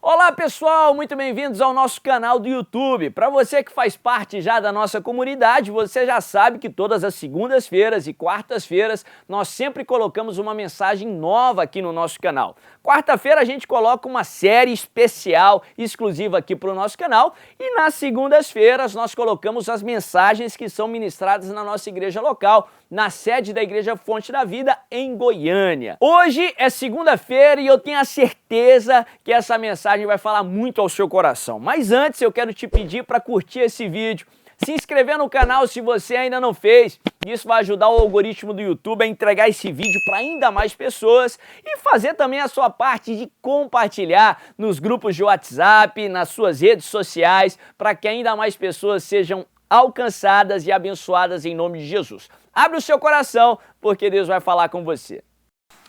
Olá pessoal, muito bem-vindos ao nosso canal do YouTube. Para você que faz parte já da nossa comunidade, você já sabe que todas as segundas-feiras e quartas-feiras nós sempre colocamos uma mensagem nova aqui no nosso canal. Quarta-feira a gente coloca uma série especial, exclusiva aqui para o nosso canal, e nas segundas-feiras nós colocamos as mensagens que são ministradas na nossa igreja local, na sede da Igreja Fonte da Vida, em Goiânia. Hoje é segunda-feira e eu tenho a certeza que essa mensagem vai falar muito ao seu coração. Mas antes eu quero te pedir para curtir esse vídeo, se inscrever no canal se você ainda não fez. Isso vai ajudar o algoritmo do YouTube a entregar esse vídeo para ainda mais pessoas e fazer também a sua parte de compartilhar nos grupos de WhatsApp, nas suas redes sociais, para que ainda mais pessoas sejam alcançadas e abençoadas em nome de Jesus. Abre o seu coração, porque Deus vai falar com você.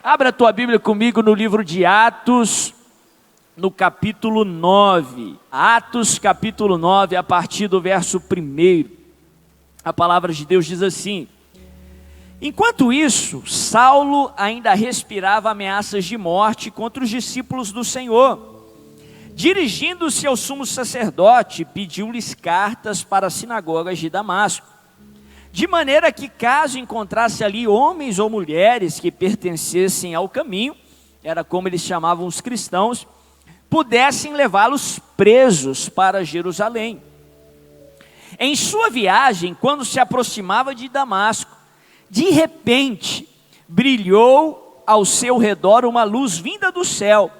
Abra a tua Bíblia comigo no livro de Atos, no capítulo 9. Atos, capítulo 9, a partir do verso 1. A palavra de Deus diz assim: enquanto isso, Saulo ainda respirava ameaças de morte contra os discípulos do Senhor. Dirigindo-se ao sumo sacerdote, pediu-lhes cartas para as sinagogas de Damasco, de maneira que, caso encontrasse ali homens ou mulheres que pertencessem ao caminho, era como eles chamavam os cristãos, pudessem levá-los presos para Jerusalém. Em sua viagem, quando se aproximava de Damasco, de repente brilhou ao seu redor uma luz vinda do céu.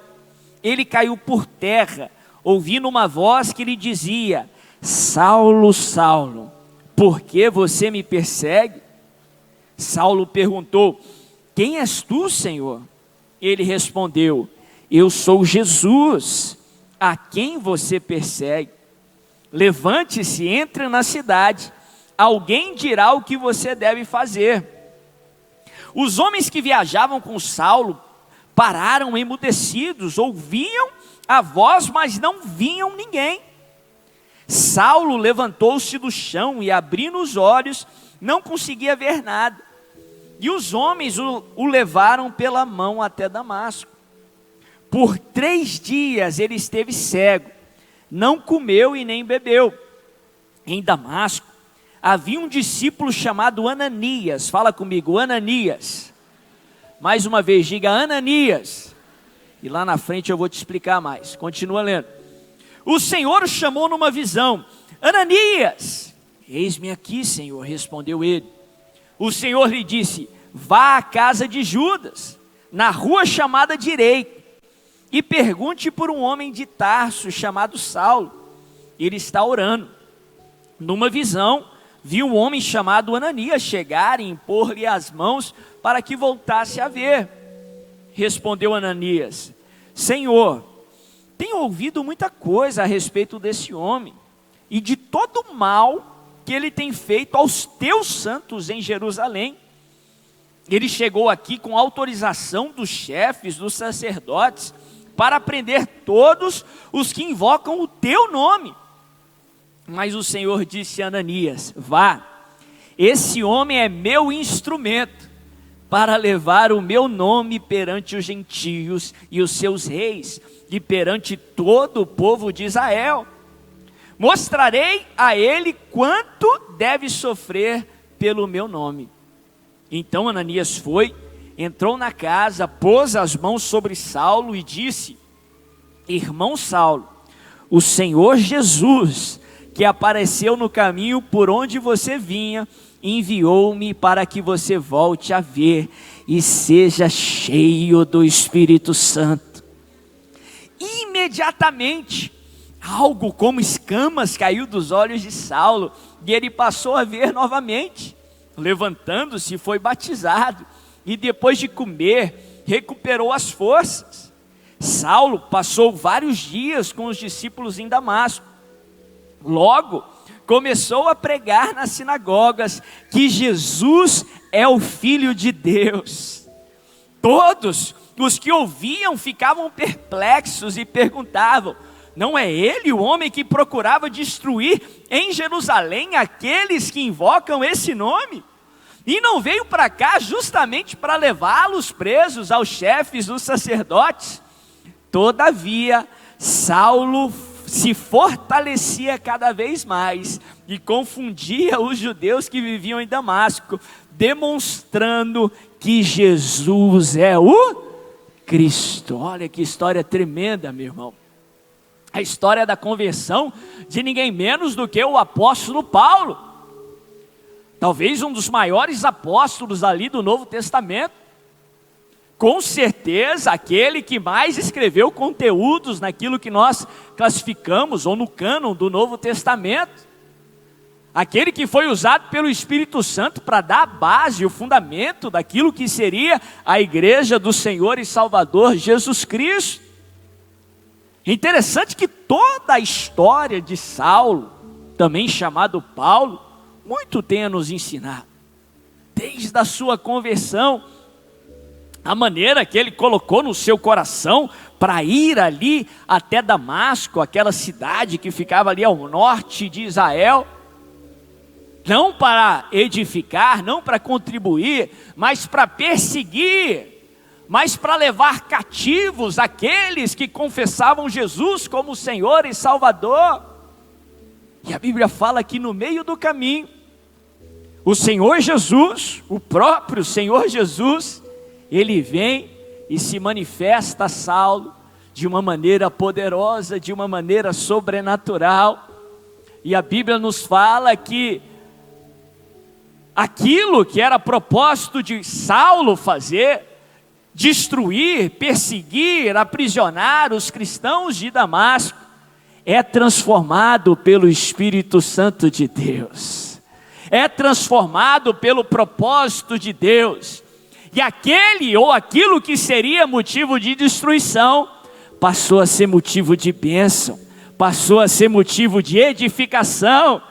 Ele caiu por terra, ouvindo uma voz que lhe dizia: Saulo, Saulo, por que você me persegue? Saulo perguntou: quem és tu, Senhor? Ele respondeu: eu sou Jesus, a quem você persegue. Levante-se, entre na cidade, alguém dirá o que você deve fazer. Os homens que viajavam com Saulo pararam emudecidos, ouviam a voz, mas não viam ninguém. Saulo levantou-se do chão e, abrindo os olhos, não conseguia ver nada. E os homens o levaram pela mão até Damasco. Por 3 dias ele esteve cego, não comeu e nem bebeu. Em Damasco havia um discípulo chamado Ananias. Fala comigo, Ananias. Mais uma vez, diga Ananias. E lá na frente eu vou te explicar mais. Continua lendo. O Senhor o chamou numa visão: Ananias. Eis-me aqui, Senhor, respondeu ele. O Senhor lhe disse: vá à casa de Judas, na rua chamada Direita, e pergunte por um homem de Tarso chamado Saulo. Ele está orando. Numa visão, viu um homem chamado Ananias chegar e impor-lhe as mãos para que voltasse a ver. Respondeu Ananias: Senhor, tenho ouvido muita coisa a respeito desse homem e de todo o mal que ele tem feito aos teus santos em Jerusalém. Ele chegou aqui com autorização dos chefes, dos sacerdotes, para prender todos os que invocam o teu nome. Mas o Senhor disse a Ananias: vá, esse homem é meu instrumento para levar o meu nome perante os gentios e os seus reis, e perante todo o povo de Israel. Mostrarei a ele quanto deve sofrer pelo meu nome. Então Ananias foi, entrou na casa, pôs as mãos sobre Saulo e disse: irmão Saulo, o Senhor Jesus, que apareceu no caminho por onde você vinha, enviou-me para que você volte a ver e seja cheio do Espírito Santo. Imediatamente, algo como escamas caiu dos olhos de Saulo, e ele passou a ver novamente. Levantando-se, foi batizado, e depois de comer, recuperou as forças. Saulo passou vários dias com os discípulos em Damasco. Logo, começou a pregar nas sinagogas que Jesus é o Filho de Deus. Todos os que ouviam ficavam perplexos e perguntavam: não é ele o homem que procurava destruir em Jerusalém aqueles que invocam esse nome? E não veio para cá justamente para levá-los presos aos chefes dos sacerdotes? Todavia, Saulo se fortalecia cada vez mais e confundia os judeus que viviam em Damasco, demonstrando que Jesus é o Cristo. Olha que história tremenda, meu irmão. A história da conversão de ninguém menos do que o apóstolo Paulo. Talvez um dos maiores apóstolos ali do Novo Testamento. Com certeza, aquele que mais escreveu conteúdos naquilo que nós classificamos, ou no cânon do Novo Testamento. Aquele que foi usado pelo Espírito Santo para dar a base, o fundamento daquilo que seria a igreja do Senhor e Salvador Jesus Cristo. É interessante que toda a história de Saulo, também chamado Paulo, muito tem a nos ensinar. Desde a sua conversão, a maneira que ele colocou no seu coração para ir ali até Damasco, aquela cidade que ficava ali ao norte de Israel, não para edificar, não para contribuir, mas para perseguir, mas para levar cativos aqueles que confessavam Jesus como Senhor e Salvador. E a Bíblia fala que no meio do caminho, o Senhor Jesus, o próprio Senhor Jesus, ele vem e se manifesta a Saulo de uma maneira poderosa, de uma maneira sobrenatural. E a Bíblia nos fala que aquilo que era propósito de Saulo fazer, destruir, perseguir, aprisionar os cristãos de Damasco, é transformado pelo Espírito Santo de Deus, é transformado pelo propósito de Deus, e aquele ou aquilo que seria motivo de destruição, passou a ser motivo de bênção, passou a ser motivo de edificação.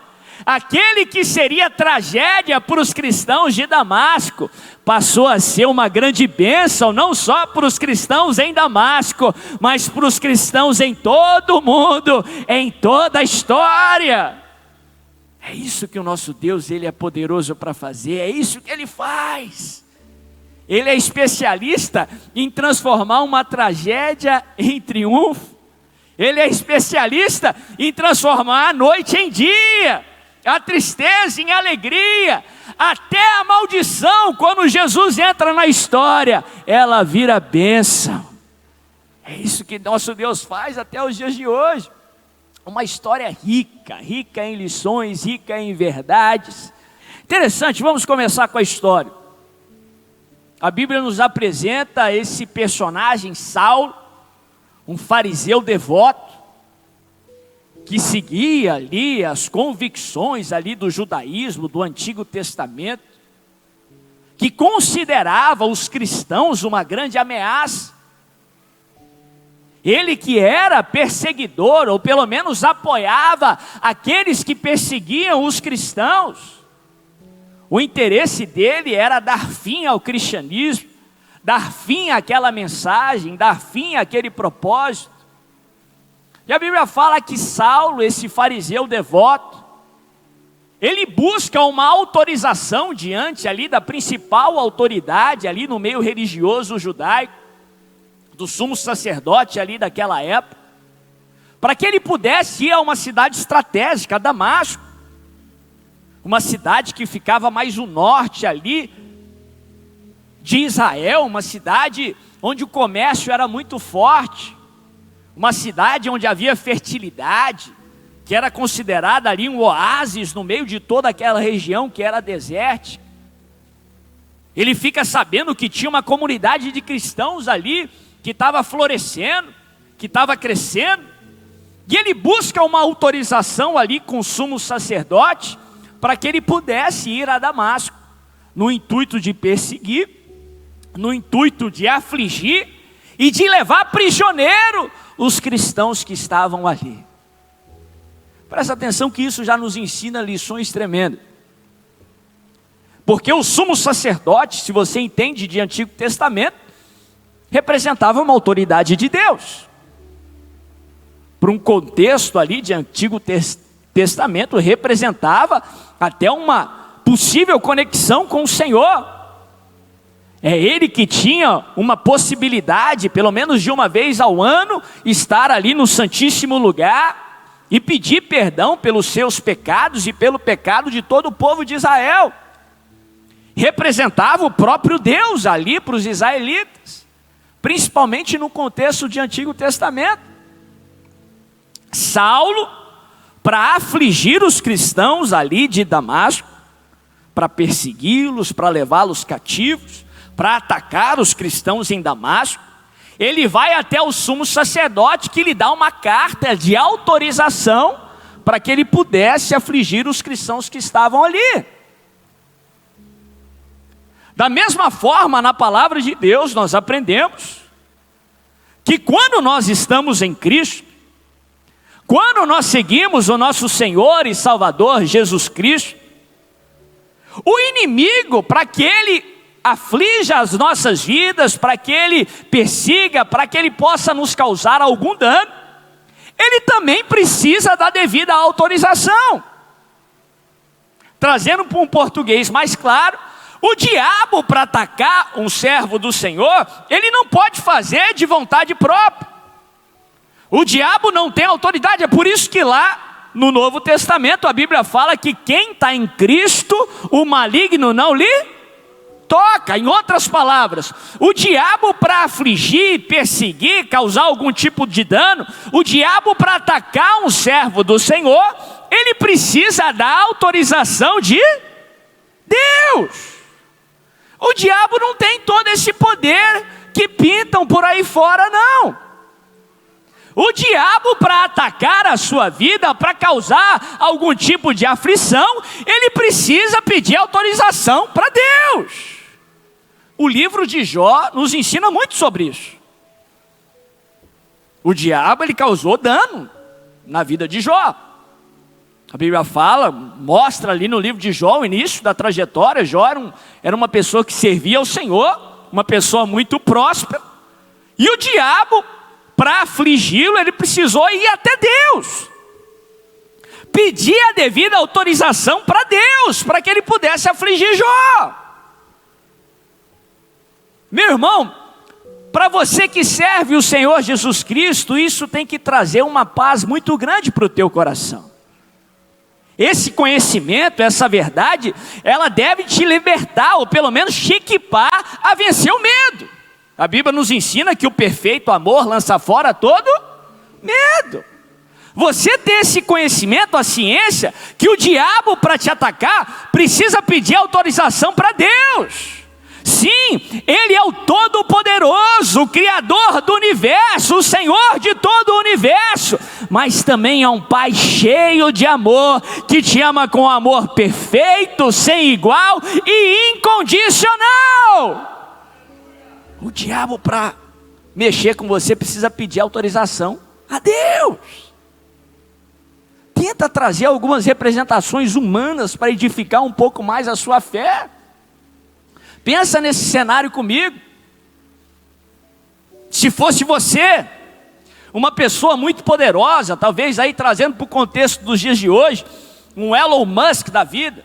Aquele que seria tragédia para os cristãos de Damasco, passou a ser uma grande bênção, não só para os cristãos em Damasco, mas para os cristãos em todo o mundo, em toda a história. É isso que o nosso Deus, ele é poderoso para fazer, é isso que ele faz. Ele é especialista em transformar uma tragédia em triunfo. Ele é especialista em transformar a noite em dia, a tristeza em alegria, até a maldição, quando Jesus entra na história, ela vira bênção. É isso que nosso Deus faz até os dias de hoje. Uma história rica, rica em lições, rica em verdades. Interessante, vamos começar com a história. A Bíblia nos apresenta esse personagem Saulo, um fariseu devoto, que seguia ali as convicções ali do judaísmo, do Antigo Testamento, que considerava os cristãos uma grande ameaça. Ele que era perseguidor, ou pelo menos apoiava aqueles que perseguiam os cristãos. O interesse dele era dar fim ao cristianismo, dar fim àquela mensagem, dar fim àquele propósito. E a Bíblia fala que Saulo, esse fariseu devoto, ele busca uma autorização diante ali da principal autoridade ali no meio religioso judaico, do sumo sacerdote ali daquela época, para que ele pudesse ir a uma cidade estratégica, Damasco, uma cidade que ficava mais no norte ali de Israel, uma cidade onde o comércio era muito forte, uma cidade onde havia fertilidade, que era considerada ali um oásis no meio de toda aquela região que era desértica. Ele fica sabendo que tinha uma comunidade de cristãos ali, que estava florescendo, que estava crescendo, e ele busca uma autorização ali com o sumo sacerdote, para que ele pudesse ir a Damasco, no intuito de perseguir, no intuito de afligir, e de levar prisioneiro os cristãos que estavam ali. Presta atenção que isso já nos ensina lições tremendas. Porque o sumo sacerdote, se você entende de Antigo Testamento, representava uma autoridade de Deus. Para um contexto ali de Antigo Testamento, representava até uma possível conexão com o Senhor. É ele que tinha uma possibilidade, pelo menos de uma vez ao ano, estar ali no Santíssimo Lugar e pedir perdão pelos seus pecados e pelo pecado de todo o povo de Israel. Representava o próprio Deus ali para os israelitas, principalmente no contexto de Antigo Testamento. Saulo, para afligir os cristãos ali de Damasco, para persegui-los, para levá-los cativos, para atacar os cristãos em Damasco, ele vai até o sumo sacerdote, que lhe dá uma carta de autorização para que ele pudesse afligir os cristãos que estavam ali. Da mesma forma, na palavra de Deus, nós aprendemos que quando nós estamos em Cristo, quando nós seguimos o nosso Senhor e Salvador Jesus Cristo, o inimigo, para que ele aflija as nossas vidas, para que ele persiga, para que ele possa nos causar algum dano, ele também precisa da devida autorização. Trazendo para um português mais claro, o diabo, para atacar um servo do Senhor, ele não pode fazer de vontade própria. O diabo não tem autoridade. É por isso que lá no Novo Testamento a Bíblia fala que quem está em Cristo, o maligno não lhe toca. Em outras palavras, o diabo, para afligir, perseguir, causar algum tipo de dano, o diabo, para atacar um servo do Senhor, ele precisa da autorização de Deus. O diabo não tem todo esse poder que pintam por aí fora, não. O diabo, para atacar a sua vida, para causar algum tipo de aflição, ele precisa pedir autorização para Deus. O livro de Jó nos ensina muito sobre isso. O diabo, ele causou dano na vida de Jó. A Bíblia fala, mostra ali no livro de Jó, o início da trajetória. Jó era uma pessoa que servia ao Senhor, uma pessoa muito próspera. E o diabo, para afligi-lo, ele precisou ir até Deus, pedir a devida autorização para Deus, para que ele pudesse afligir Jó. Meu irmão, para você que serve o Senhor Jesus Cristo, isso tem que trazer uma paz muito grande para o teu coração. Esse conhecimento, essa verdade, ela deve te libertar, ou pelo menos te equipar a vencer o medo. A Bíblia nos ensina que o perfeito amor lança fora todo medo. Você ter esse conhecimento, a ciência, que o diabo, para te atacar, precisa pedir autorização para Deus. Sim, Ele é o Todo-Poderoso, o Criador do Universo, o Senhor de todo o Universo, mas também é um Pai cheio de amor, que te ama com amor perfeito, sem igual e incondicional. O diabo, para mexer com você, precisa pedir autorização a Deus. Tenta trazer algumas representações humanas para edificar um pouco mais a sua fé. Pensa nesse cenário comigo. Se fosse você, uma pessoa muito poderosa, talvez aí trazendo para o contexto dos dias de hoje, um Elon Musk da vida,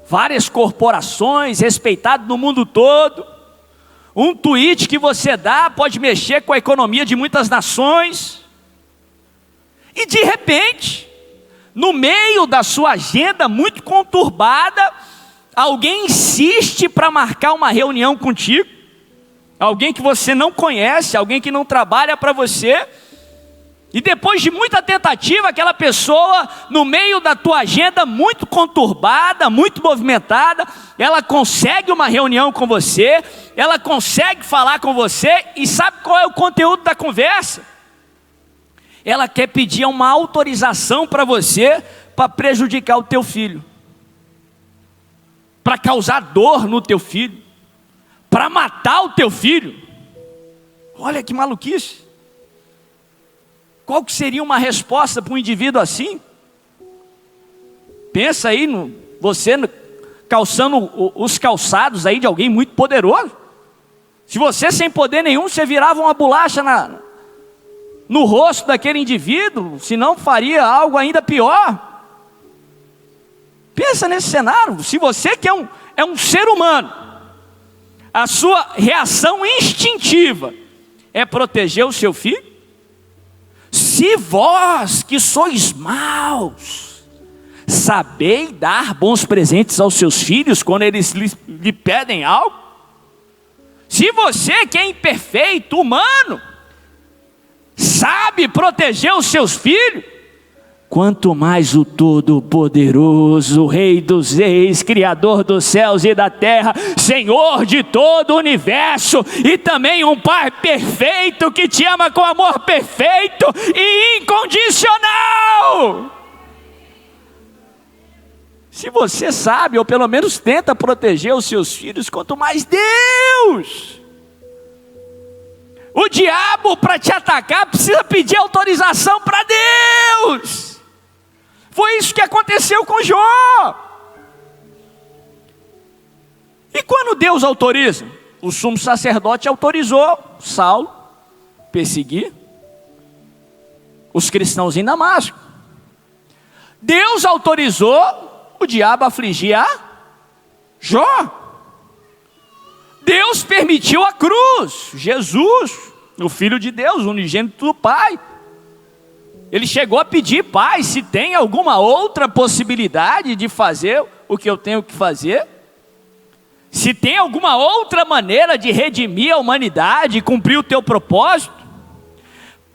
várias corporações, respeitado no mundo todo, um tweet que você dá pode mexer com a economia de muitas nações, e de repente, no meio da sua agenda muito conturbada, alguém insiste para marcar uma reunião contigo, alguém que você não conhece, alguém que não trabalha para você, e depois de muita tentativa, aquela pessoa, no meio da tua agenda muito conturbada, muito movimentada, ela consegue uma reunião com você, ela consegue falar com você, e sabe qual é o conteúdo da conversa? Ela quer pedir uma autorização para você, para prejudicar o teu filho, para causar dor no teu filho, para matar o teu filho. Olha que maluquice. Qual que seria uma resposta para um indivíduo assim? Pensa aí, você calçando os calçados aí de alguém muito poderoso. Se você sem poder nenhum, você virava uma bolacha no rosto daquele indivíduo, senão faria algo ainda pior. Pensa nesse cenário. Se você que é um ser humano, a sua reação instintiva é proteger o seu filho? Se vós que sois maus, sabeis dar bons presentes aos seus filhos quando eles lhe pedem algo? Se você que é imperfeito, humano, sabe proteger os seus filhos, quanto mais o Todo-Poderoso, Rei dos Reis, Criador dos céus e da terra, Senhor de todo o universo, e também um Pai perfeito que te ama com amor perfeito e incondicional. Se você sabe, ou pelo menos tenta proteger os seus filhos, quanto mais Deus. O diabo, para te atacar, precisa pedir autorização para Deus. Foi isso que aconteceu com Jó. E quando Deus autoriza? O sumo sacerdote autorizou Saulo perseguir os cristãos em Damasco. Deus autorizou o diabo afligir a Jó. Deus permitiu a cruz. Jesus, o Filho de Deus, o unigênito do Pai, ele chegou a pedir: Pai, se tem alguma outra possibilidade de fazer o que eu tenho que fazer, se tem alguma outra maneira de redimir a humanidade e cumprir o teu propósito,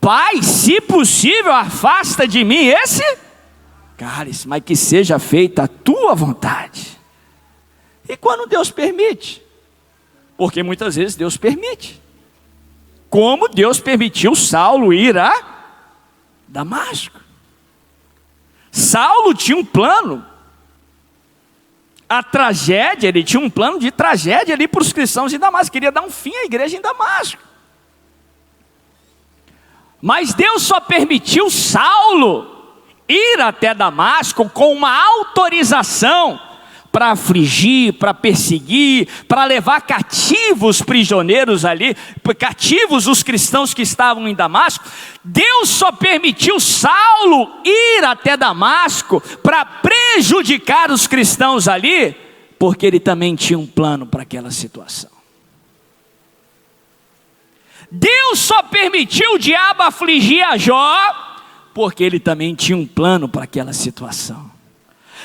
Pai, se possível, afasta de mim esse cálice, mas que seja feita a tua vontade. E quando Deus permite? Porque muitas vezes Deus permite, como Deus permitiu Saulo ir a Damasco. Saulo tinha um plano, a tragédia, ele tinha um plano de tragédia ali para os cristãos em Damasco, queria dar um fim à igreja em Damasco. Mas Deus só permitiu Saulo ir até Damasco com uma autorização para afligir, para perseguir, para levar cativos prisioneiros ali, cativos os cristãos que estavam em Damasco. Deus só permitiu Saulo ir até Damasco para prejudicar os cristãos ali, porque ele também tinha um plano para aquela situação. Deus só permitiu o diabo afligir a Jó, porque ele também tinha um plano para aquela situação.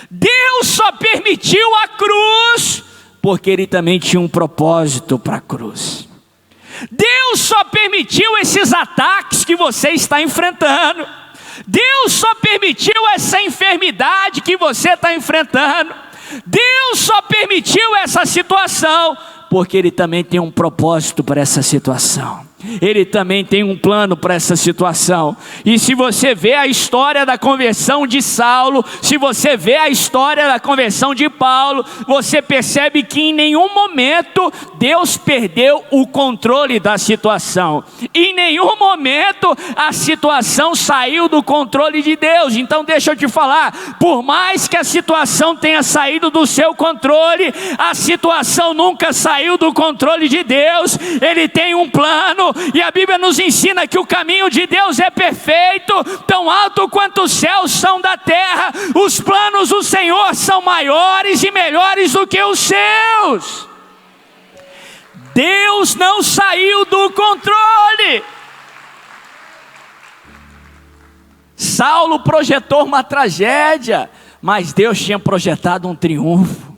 Deus só permitiu a cruz, porque ele também tinha um propósito para a cruz. Deus só permitiu esses ataques que você está enfrentando. Deus só permitiu essa enfermidade que você está enfrentando. Deus só permitiu essa situação, porque ele também tem um propósito para essa situação. Ele também tem um plano para essa situação. E se você vê a história da conversão de Saulo, se você vê a história da conversão de Paulo, você percebe que em nenhum momento Deus perdeu o controle da situação. Em nenhum momento a situação saiu do controle de Deus. Então deixa eu te falar, por mais que a situação tenha saído do seu controle, a situação nunca saiu do controle de Deus. Ele tem um plano. E a Bíblia nos ensina que o caminho de Deus é perfeito, tão alto quanto os céus são da terra. Os planos do Senhor são maiores e melhores do que os seus. Deus não saiu do controle. Saulo projetou uma tragédia, mas Deus tinha projetado um triunfo.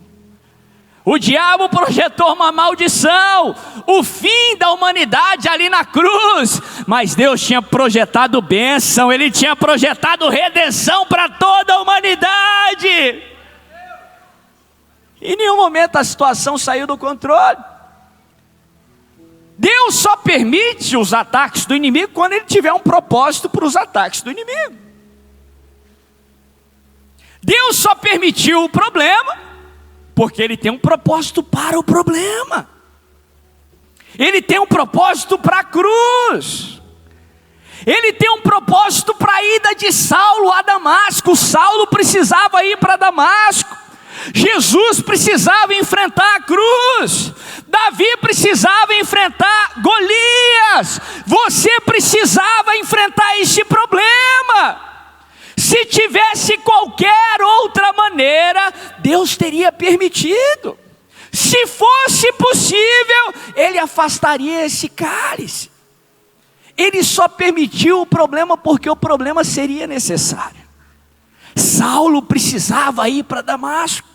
O diabo projetou uma maldição, o fim da humanidade ali na cruz, mas Deus tinha projetado bênção, Ele tinha projetado redenção para toda a humanidade. Em nenhum momento a situação saiu do controle. Deus só permite os ataques do inimigo quando Ele tiver um propósito para os ataques do inimigo. Deus só permitiu o problema porque Ele tem um propósito para o problema. Ele tem um propósito para a cruz. Ele tem um propósito para a ida de Saulo a Damasco. Saulo precisava ir para Damasco. Jesus precisava enfrentar a cruz. Davi precisava enfrentar Golias. Você precisava enfrentar esse problema. Se tivesse qualquer outra maneira, Deus teria permitido. Se fosse possível, ele afastaria esse cálice. Ele só permitiu o problema porque o problema seria necessário. Saulo precisava ir para Damasco.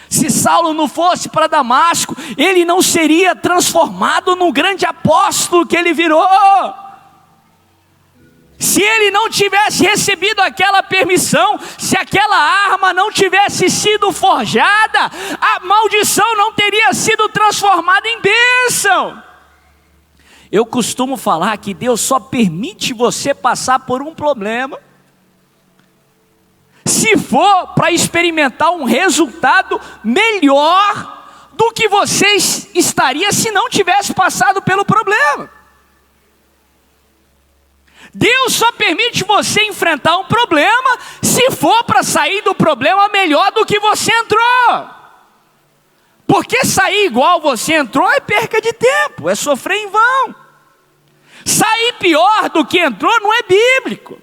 Se Saulo não fosse para Damasco, ele não seria transformado no grande apóstolo que ele virou. Se ele não tivesse recebido aquela permissão, se aquela arma não tivesse sido forjada, a maldição não teria sido transformada em bênção. Eu costumo falar que Deus só permite você passar por um problema se for para experimentar um resultado melhor do que você estaria se não tivesse passado pelo problema. Deus só permite você enfrentar um problema se for para sair do problema melhor do que você entrou. Porque sair igual você entrou é perca de tempo, é sofrer em vão. Sair pior do que entrou não é bíblico.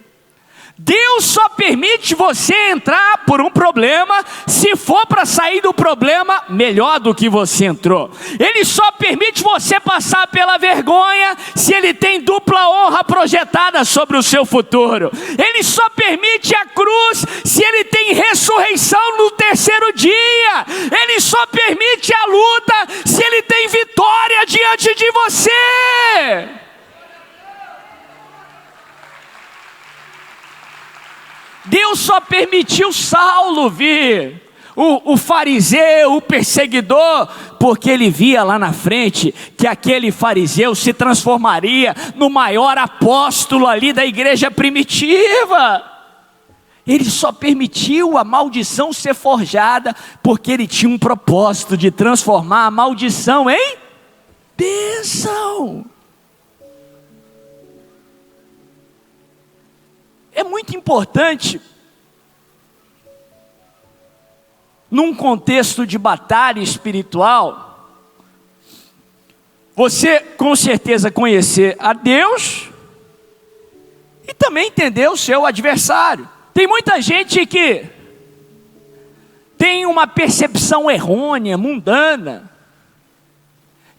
Deus só permite você entrar por um problema se for para sair do problema melhor do que você entrou. Ele só permite você passar pela vergonha se ele tem dupla honra projetada sobre o seu futuro. Ele só permite a cruz se ele tem ressurreição no terceiro dia. Ele só permite a luta se ele tem vitória diante de você. Deus só permitiu Saulo vir, o fariseu, o perseguidor, porque ele via lá na frente que aquele fariseu se transformaria no maior apóstolo ali da igreja primitiva. Ele só permitiu a maldição ser forjada porque ele tinha um propósito de transformar a maldição em bênção. É muito importante, num contexto de batalha espiritual, você com certeza conhecer a Deus e também entender o seu adversário. Tem muita gente que tem uma percepção errônea, mundana,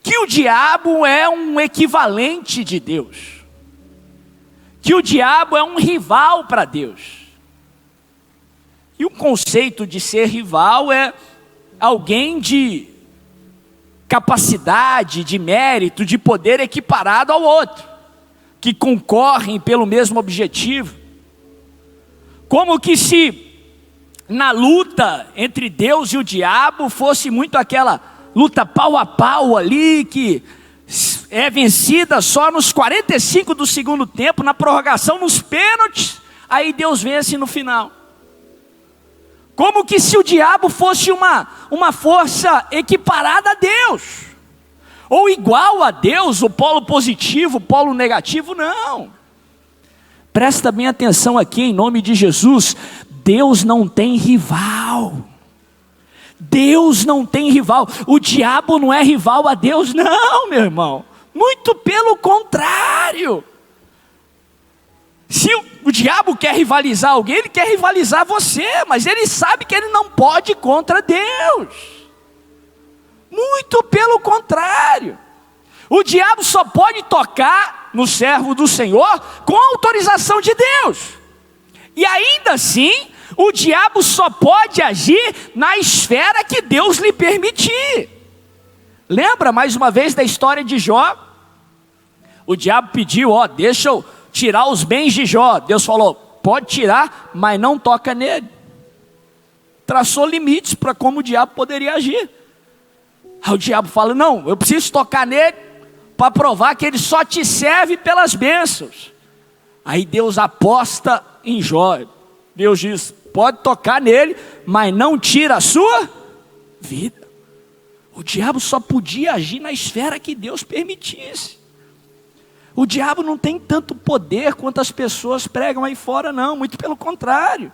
que o diabo é um equivalente de Deus, que o diabo é um rival para Deus. E o conceito de ser rival é alguém de capacidade, de mérito, de poder equiparado ao outro, que concorrem pelo mesmo objetivo. Como que se na luta entre Deus e o diabo fosse muito aquela luta pau a pau ali, que é vencida só nos 45 do segundo tempo, na prorrogação, nos pênaltis, aí Deus vence no final. Como que se o diabo fosse uma força equiparada a Deus, ou igual a Deus, o polo positivo, o polo negativo, não. Presta bem atenção aqui em nome de Jesus, Deus não tem rival. Deus não tem rival, o diabo não é rival a Deus, não, meu irmão. Muito pelo contrário. Se o diabo quer rivalizar alguém, ele quer rivalizar você, mas ele sabe que ele não pode contra Deus. Muito pelo contrário. O diabo só pode tocar no servo do Senhor com a autorização de Deus. E ainda assim, o diabo só pode agir na esfera que Deus lhe permitir. Lembra mais uma vez da história de Jó? O diabo pediu, deixa eu tirar os bens de Jó. Deus falou, pode tirar, mas não toca nele. Traçou limites para como o diabo poderia agir. Aí o diabo fala, não, eu preciso tocar nele para provar que ele só te serve pelas bênçãos. Aí Deus aposta em Jó. Deus diz, pode tocar nele, mas não tira a sua vida. O diabo só podia agir na esfera que Deus permitisse. O diabo não tem tanto poder quanto as pessoas pregam aí fora, não, muito pelo contrário.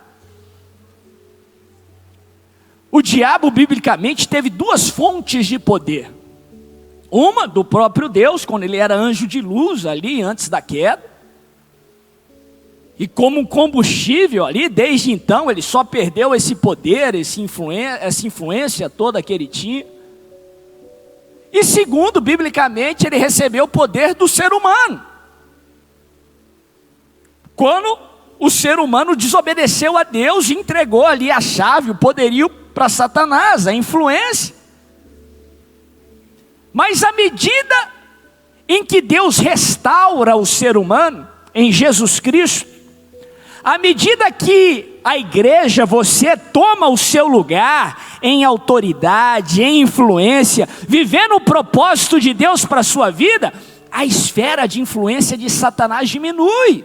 O diabo, biblicamente, teve duas fontes de poder. Uma do próprio Deus, quando ele era anjo de luz ali, antes da queda. E como combustível ali, desde então, ele só perdeu esse poder, essa influência toda que ele tinha. E segundo, biblicamente, ele recebeu o poder do ser humano. Quando o ser humano desobedeceu a Deus e entregou ali a chave, o poderio para Satanás, a influência. Mas à medida em que Deus restaura o ser humano, em Jesus Cristo, à medida que a igreja, você toma o seu lugar em autoridade, em influência, vivendo o propósito de Deus para a sua vida, a esfera de influência de Satanás diminui.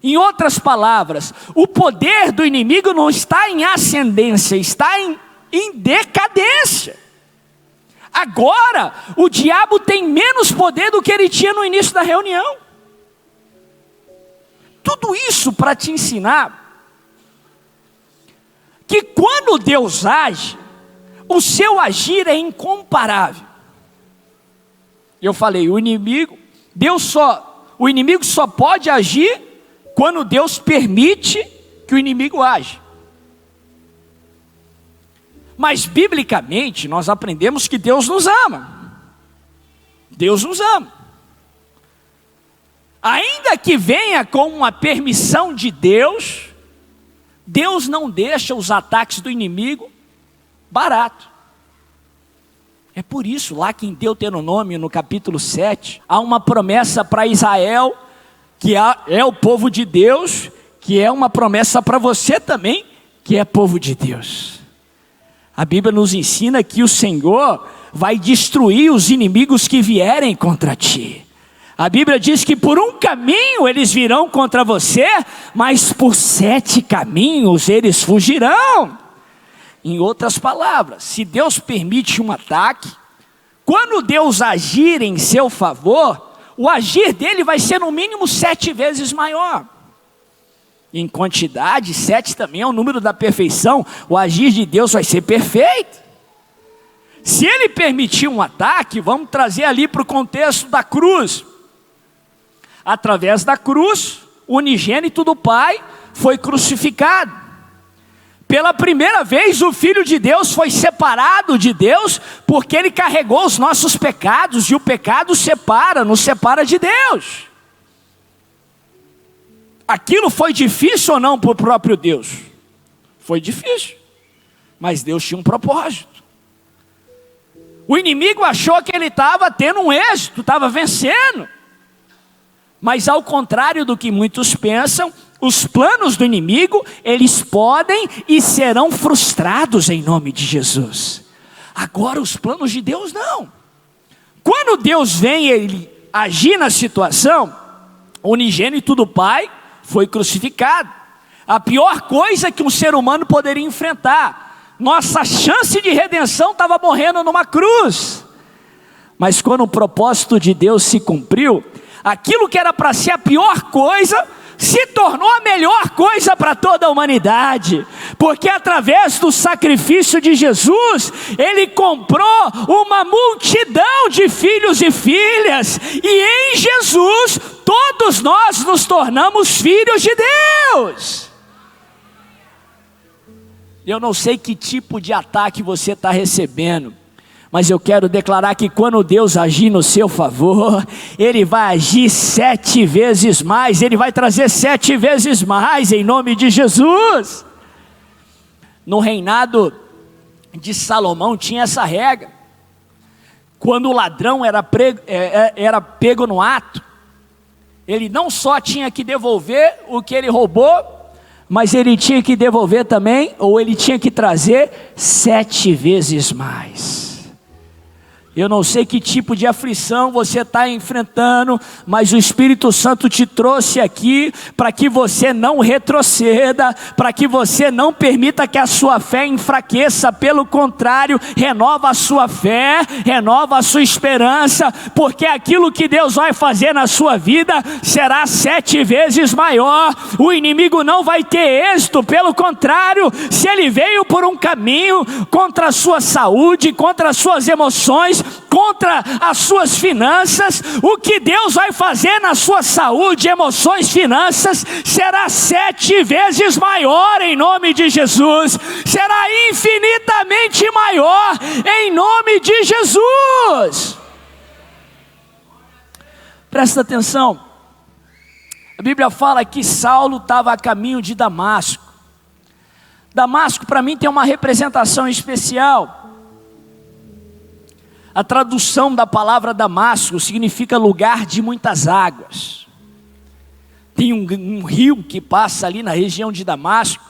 Em outras palavras, o poder do inimigo não está em ascendência, está em decadência. Agora, o diabo tem menos poder do que ele tinha no início da reunião. Tudo isso para te ensinar que quando Deus age, o seu agir é incomparável. Eu falei, o inimigo só pode agir quando Deus permite que o inimigo age. Mas biblicamente nós aprendemos que Deus nos ama. Deus nos ama. Ainda que venha com uma permissão de Deus, Deus não deixa os ataques do inimigo barato. É por isso, lá que em Deuteronômio, no capítulo 7, há uma promessa para Israel, que é o povo de Deus, que é uma promessa para você também, que é povo de Deus. A Bíblia nos ensina que o Senhor vai destruir os inimigos que vierem contra ti. A Bíblia diz que por um caminho eles virão contra você, mas por 7 caminhos eles fugirão. Em outras palavras, se Deus permite um ataque, quando Deus agir em seu favor, o agir dele vai ser no mínimo 7 vezes maior. Em quantidade, 7 também é o número da perfeição. O agir de Deus vai ser perfeito. Se ele permitir um ataque, vamos trazer ali para o contexto da cruz. Através da cruz, o unigênito do Pai foi crucificado. Pela primeira vez o Filho de Deus foi separado de Deus, porque ele carregou os nossos pecados, e o pecado nos separa de Deus. Aquilo foi difícil ou não para o próprio Deus? Foi difícil, mas Deus tinha um propósito. O inimigo achou que ele estava tendo um êxito, estava vencendo. Mas ao contrário do que muitos pensam, os planos do inimigo, eles podem e serão frustrados em nome de Jesus. Agora os planos de Deus não. Quando Deus vem ele agir na situação, o unigênito do Pai foi crucificado. A pior coisa que um ser humano poderia enfrentar. Nossa chance de redenção estava morrendo numa cruz. Mas quando o propósito de Deus se cumpriu, aquilo que era para ser a pior coisa, se tornou a melhor coisa para toda a humanidade, porque através do sacrifício de Jesus, ele comprou uma multidão de filhos e filhas, e em Jesus, todos nós nos tornamos filhos de Deus. Eu não sei que tipo de ataque você está recebendo, mas eu quero declarar que quando Deus agir no seu favor, Ele vai agir 7 vezes mais, Ele vai trazer 7 vezes mais, em nome de Jesus. No reinado de Salomão tinha essa regra. Quando o ladrão era pego no ato, ele não só tinha que devolver o que ele roubou, mas ele tinha que devolver também, ou ele tinha que trazer 7 vezes mais. Eu não sei que tipo de aflição você está enfrentando, mas o Espírito Santo te trouxe aqui para que você não retroceda, para que você não permita que a sua fé enfraqueça. Pelo contrário, renova a sua fé, renova a sua esperança, porque aquilo que Deus vai fazer na sua vida será 7 vezes maior. O inimigo não vai ter êxito, pelo contrário, se ele veio por um caminho contra a sua saúde, contra as suas emoções, contra as suas finanças, o que Deus vai fazer na sua saúde, emoções, finanças, será 7 vezes maior em nome de Jesus. Será infinitamente maior em nome de Jesus. Presta atenção. A Bíblia fala que Saulo estava a caminho de Damasco. Damasco para mim tem uma representação especial. A tradução da palavra Damasco significa lugar de muitas águas. Tem um rio que passa ali na região de Damasco.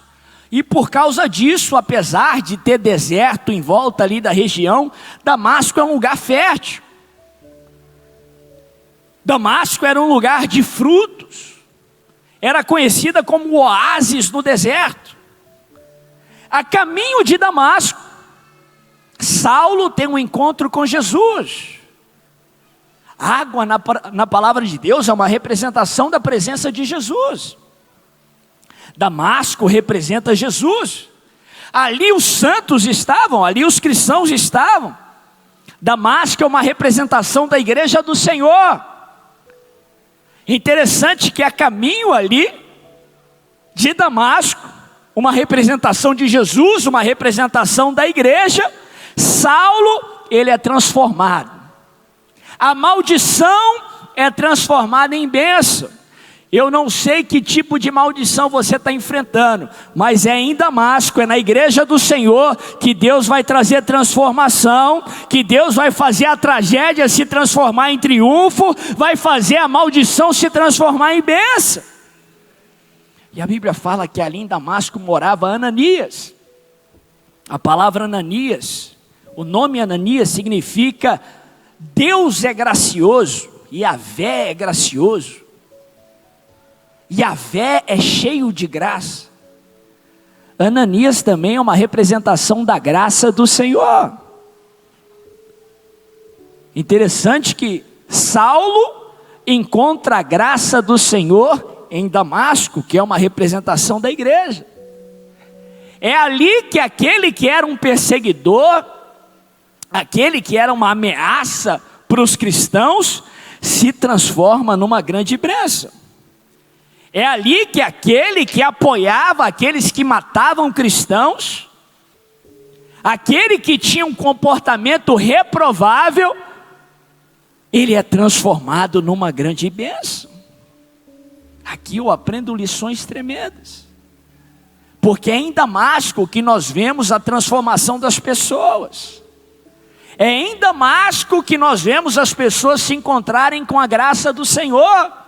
E por causa disso, apesar de ter deserto em volta ali da região, Damasco é um lugar fértil. Damasco era um lugar de frutos. Era conhecida como o oásis no deserto. A caminho de Damasco, Saulo tem um encontro com Jesus. Água na palavra de Deus é uma representação da presença de Jesus. Damasco representa Jesus. Ali os santos estavam, ali os cristãos estavam. Damasco é uma representação da igreja do Senhor. Interessante que a caminho ali de Damasco, uma representação de Jesus, uma representação da igreja, Saulo, ele é transformado. A maldição é transformada em bênção. Eu não sei que tipo de maldição você está enfrentando, mas é em Damasco, é na igreja do Senhor, que Deus vai trazer transformação, que Deus vai fazer a tragédia se transformar em triunfo, vai fazer a maldição se transformar em bênção. E a Bíblia fala que ali em Damasco morava Ananias. A palavra Ananias, o nome Ananias significa Deus é gracioso, Yahvé é gracioso. Yahvé é cheio de graça. Ananias também é uma representação da graça do Senhor. Interessante que Saulo encontra a graça do Senhor em Damasco, que é uma representação da igreja. É ali que aquele que era um perseguidor, aquele que era uma ameaça para os cristãos, se transforma numa grande bênção. É ali que aquele que apoiava aqueles que matavam cristãos, aquele que tinha um comportamento reprovável, ele é transformado numa grande bênção. Aqui eu aprendo lições tremendas, porque é em Damasco que nós vemos a transformação das pessoas. É em Damasco que nós vemos as pessoas se encontrarem com a graça do Senhor.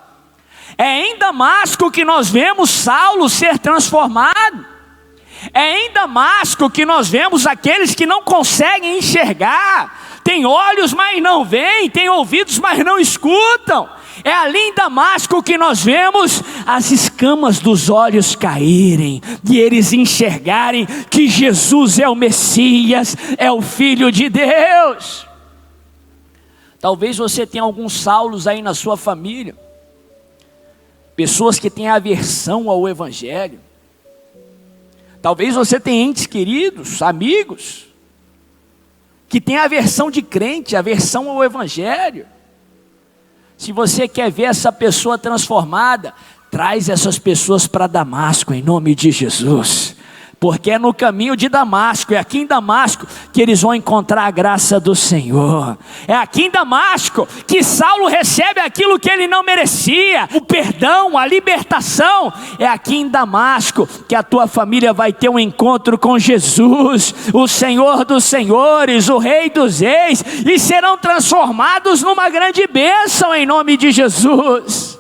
É em Damasco que nós vemos Saulo ser transformado. É em Damasco que nós vemos aqueles que não conseguem enxergar. Tem olhos, mas não veem. Tem ouvidos, mas não escutam. É ali em Damasco que nós vemos as escamas dos olhos caírem e eles enxergarem que Jesus é o Messias, é o Filho de Deus. Talvez você tenha alguns Saulos aí na sua família. Pessoas que têm aversão ao Evangelho. Talvez você tenha entes queridos, amigos, que têm aversão de crente, aversão ao Evangelho. Se você quer ver essa pessoa transformada, traz essas pessoas para Damasco, em nome de Jesus. Porque é no caminho de Damasco, é aqui em Damasco que eles vão encontrar a graça do Senhor. É aqui em Damasco que Saulo recebe aquilo que ele não merecia, o perdão, a libertação. É aqui em Damasco que a tua família vai ter um encontro com Jesus, o Senhor dos senhores, o Rei dos reis, e serão transformados numa grande bênção em nome de Jesus.